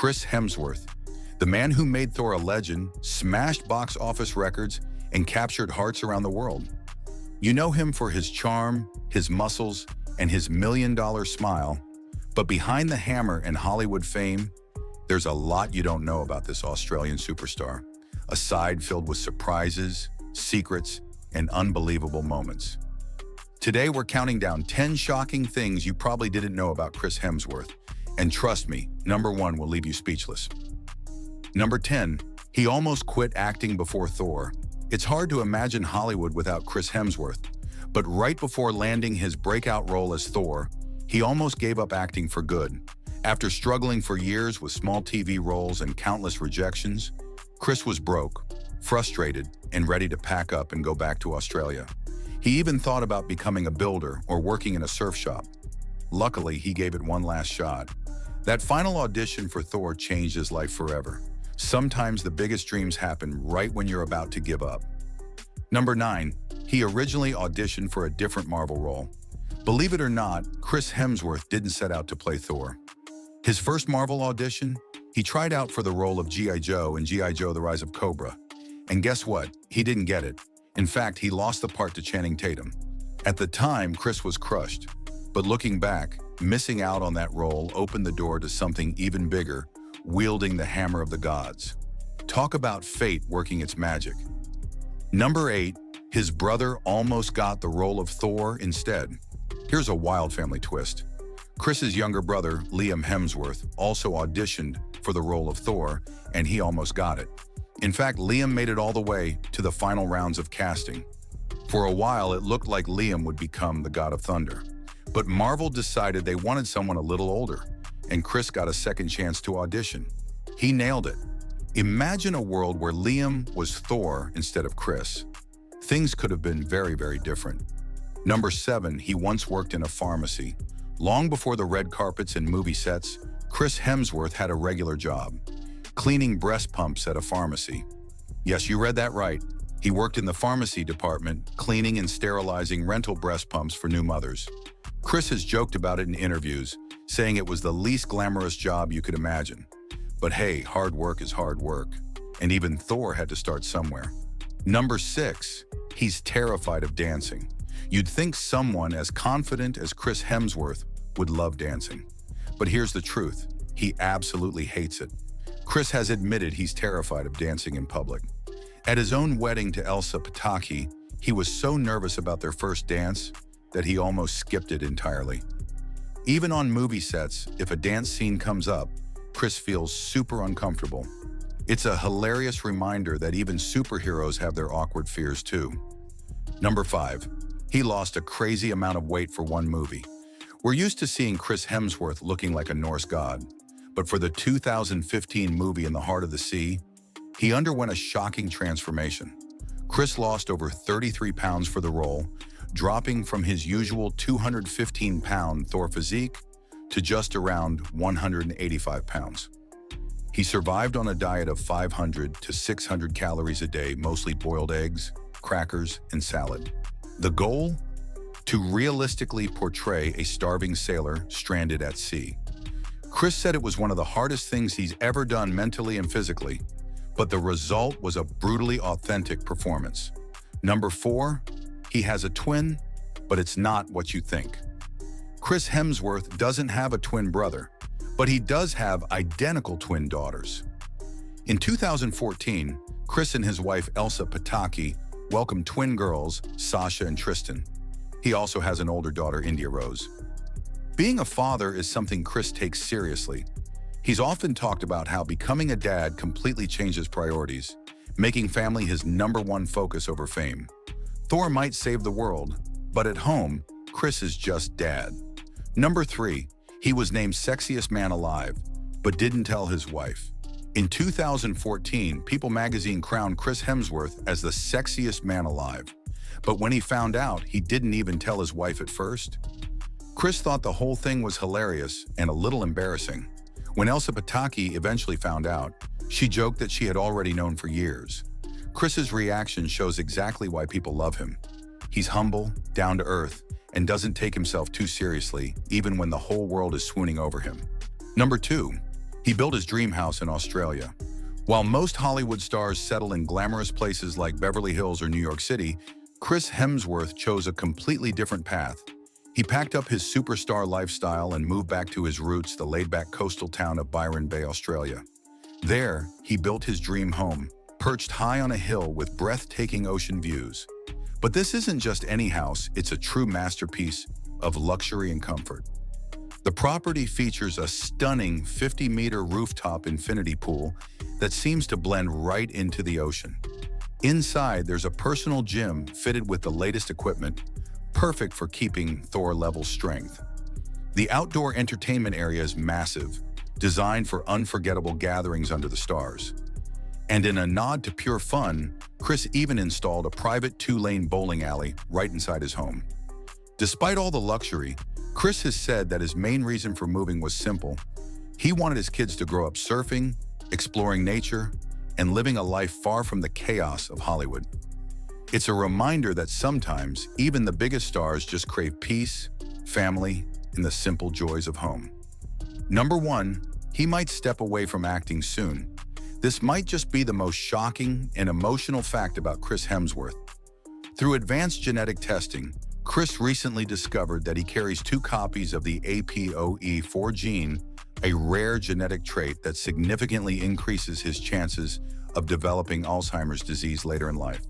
Chris Hemsworth, the man who made Thor a legend, smashed box office records, and captured hearts around the world. You know him for his charm, his muscles, and his million-dollar smile, but behind the hammer and Hollywood fame, there's a lot you don't know about this Australian superstar, a side filled with surprises, secrets, and unbelievable moments. Today, we're counting down 10 shocking things you probably didn't know about Chris Hemsworth, and trust me, number 1 will leave you speechless. Number 10, he almost quit acting before Thor. It's hard to imagine Hollywood without Chris Hemsworth, but right before landing his breakout role as Thor, he almost gave up acting for good. After struggling for years with small TV roles and countless rejections, Chris was broke, frustrated, and ready to pack up and go back to Australia. He even thought about becoming a builder or working in a surf shop. Luckily, he gave it one last shot. That final audition for Thor changed his life forever. Sometimes the biggest dreams happen right when you're about to give up. Number 9, he originally auditioned for a different Marvel role. Believe it or not, Chris Hemsworth didn't set out to play Thor. His first Marvel audition, he tried out for the role of G.I. Joe in G.I. Joe: The Rise of Cobra. And guess what? He didn't get it. In fact, he lost the part to Channing Tatum. At the time, Chris was crushed. But looking back, missing out on that role opened the door to something even bigger, wielding the hammer of the gods. Talk about fate working its magic. Number 8, his brother almost got the role of Thor instead. Here's a wild family twist. Chris's younger brother, Liam Hemsworth, also auditioned for the role of Thor, and he almost got it. In fact, Liam made it all the way to the final rounds of casting. For a while, it looked like Liam would become the God of Thunder. But Marvel decided they wanted someone a little older, and Chris got a second chance to audition. He nailed it. Imagine a world where Liam was Thor instead of Chris. Things could have been very, very different. Number 7, he once worked in a pharmacy. Long before the red carpets and movie sets, Chris Hemsworth had a regular job, cleaning breast pumps at a pharmacy. Yes, you read that right. He worked in the pharmacy department, cleaning and sterilizing rental breast pumps for new mothers. Chris has joked about it in interviews, saying it was the least glamorous job you could imagine. But hey, hard work is hard work, and even Thor had to start somewhere. Number 6, he's terrified of dancing. You'd think someone as confident as Chris Hemsworth would love dancing. But here's the truth, he absolutely hates it. Chris has admitted he's terrified of dancing in public. At his own wedding to Elsa Pataky, he was so nervous about their first dance that he almost skipped it entirely. Even on movie sets, if a dance scene comes up, Chris feels super uncomfortable. It's a hilarious reminder that even superheroes have their awkward fears too. Number 5, he lost a crazy amount of weight for one movie. We're used to seeing Chris Hemsworth looking like a Norse god, but for the 2015 movie In the Heart of the Sea, he underwent a shocking transformation. Chris lost over 33 pounds for the role, dropping from his usual 215-pound Thor physique to just around 185 pounds. He survived on a diet of 500 to 600 calories a day, mostly boiled eggs, crackers, and salad. The goal? To realistically portray a starving sailor stranded at sea. Chris said it was one of the hardest things he's ever done mentally and physically, but the result was a brutally authentic performance. Number 4, he has a twin, but it's not what you think. Chris Hemsworth doesn't have a twin brother, but he does have identical twin daughters. In 2014, Chris and his wife Elsa Pataky welcomed twin girls, Sasha and Tristan. He also has an older daughter, India Rose. Being a father is something Chris takes seriously. He's often talked about how becoming a dad completely changes priorities, making family his number 1 focus over fame. Thor might save the world, but at home, Chris is just dad. Number 3, he was named sexiest man alive, but didn't tell his wife. In 2014, People magazine crowned Chris Hemsworth as the sexiest man alive. But when he found out, he didn't even tell his wife at first. Chris thought the whole thing was hilarious and a little embarrassing. When Elsa Pataky eventually found out, she joked that she had already known for years. Chris's reaction shows exactly why people love him. He's humble, down to earth, and doesn't take himself too seriously, even when the whole world is swooning over him. Number 2, He built his dream house in Australia. While most Hollywood stars settle in glamorous places like Beverly Hills or New York City, Chris Hemsworth chose a completely different path. He packed up his superstar lifestyle and moved back to his roots, the laid-back coastal town of Byron Bay, Australia. There, he built his dream home, perched high on a hill with breathtaking ocean views. But this isn't just any house, it's a true masterpiece of luxury and comfort. The property features a stunning 50-meter rooftop infinity pool that seems to blend right into the ocean. Inside, there's a personal gym fitted with the latest equipment, perfect for keeping Thor-level strength. The outdoor entertainment area is massive, designed for unforgettable gatherings under the stars. And in a nod to pure fun, Chris even installed a private 2-lane bowling alley right inside his home. Despite all the luxury, Chris has said that his main reason for moving was simple. He wanted his kids to grow up surfing, exploring nature, and living a life far from the chaos of Hollywood. It's a reminder that sometimes even the biggest stars just crave peace, family, and the simple joys of home. Number 1, he might step away from acting soon. This might just be the most shocking and emotional fact about Chris Hemsworth. Through advanced genetic testing, Chris recently discovered that he carries 2 copies of the APOE4 gene, a rare genetic trait that significantly increases his chances of developing Alzheimer's disease later in life.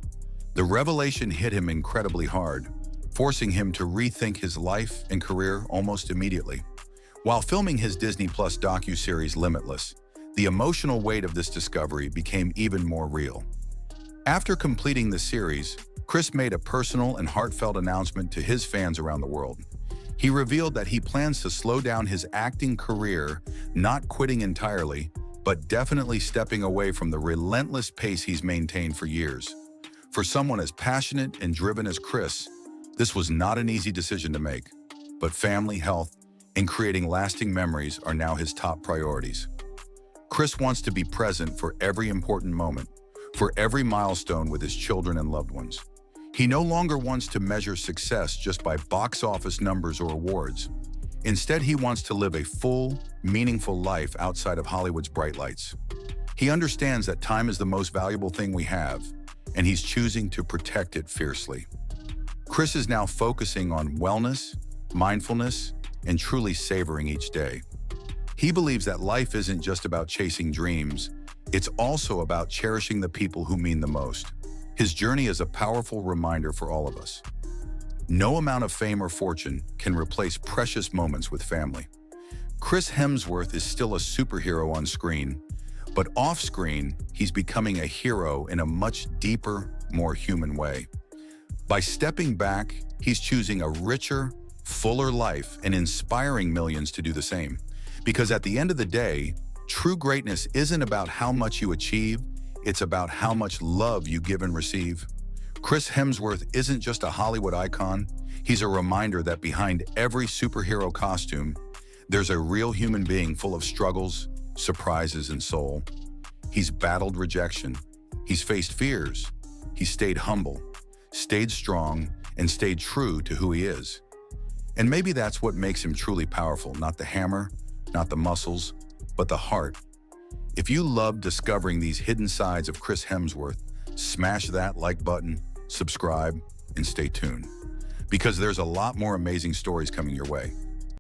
The revelation hit him incredibly hard, forcing him to rethink his life and career almost immediately. While filming his Disney Plus docuseries Limitless, the emotional weight of this discovery became even more real. After completing the series, Chris made a personal and heartfelt announcement to his fans around the world. He revealed that he plans to slow down his acting career, not quitting entirely, but definitely stepping away from the relentless pace he's maintained for years. For someone as passionate and driven as Chris, this was not an easy decision to make, but family, health, and creating lasting memories are now his top priorities. Chris wants to be present for every important moment, for every milestone with his children and loved ones. He no longer wants to measure success just by box office numbers or awards. Instead, he wants to live a full, meaningful life outside of Hollywood's bright lights. He understands that time is the most valuable thing we have, and he's choosing to protect it fiercely. Chris is now focusing on wellness, mindfulness, and truly savoring each day. He believes that life isn't just about chasing dreams, it's also about cherishing the people who mean the most. His journey is a powerful reminder for all of us. No amount of fame or fortune can replace precious moments with family. Chris Hemsworth is still a superhero on screen, but off-screen, he's becoming a hero in a much deeper, more human way. By stepping back, he's choosing a richer, fuller life and inspiring millions to do the same. Because at the end of the day, true greatness isn't about how much you achieve, it's about how much love you give and receive. Chris Hemsworth isn't just a Hollywood icon, he's a reminder that behind every superhero costume, there's a real human being full of struggles, surprises, and soul. He's battled rejection, he's faced fears, he's stayed humble, stayed strong, and stayed true to who he is. And maybe that's what makes him truly powerful, not the hammer, not the muscles, but the heart. If you love discovering these hidden sides of Chris Hemsworth, smash that like button, subscribe, and stay tuned. Because there's a lot more amazing stories coming your way.